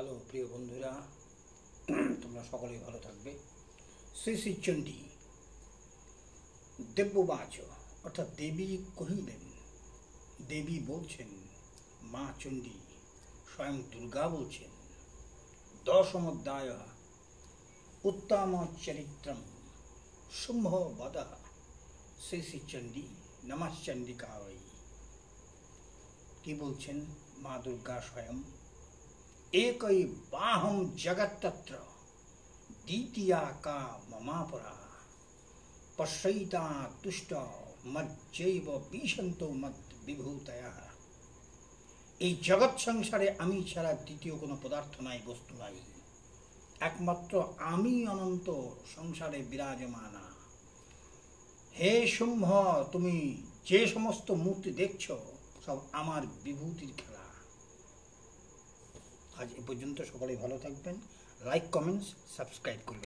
Hello প্রিয় বন্ধুরা, তোমরা সকলেই ভালো থাকবে। শ্রী শ্রী চণ্ডী দেব্যবাচ অর্থাৎ দেবী কহিলেন, দেবী বলছেন, মা চণ্ডী স্বয়ং দুর্গা বলছেন। দশমোধ্যায় উত্তম চরিত্রম শুম্ভ বদ শ্রী শ্রী চণ্ডী নমশ্চণ্ডিকায়। কি বলছেন মা দুর্গা স্বয়ং? एकई बाहम जगत्तत्र द्वितीया का ममापरा पश्यैता तुष्ट मज्जैव विशन्तो मद विभूतया। এই জগৎ সংসারে আমি ছাড়া দ্বিতীয় কোনো পদার্থ নাই, বস্তু নাই, একমাত্র আমি অনন্ত সংসারে বিরাজমানা। হে শুম্ভ, তুমি যে সমস্ত মূর্তি দেখছো সব আমার বিভূতির খেলা। আজ এ পর্যন্ত, সকলেই ভালো থাকবেন। লাইক, কমেন্টস, সাবস্ক্রাইব করবেন।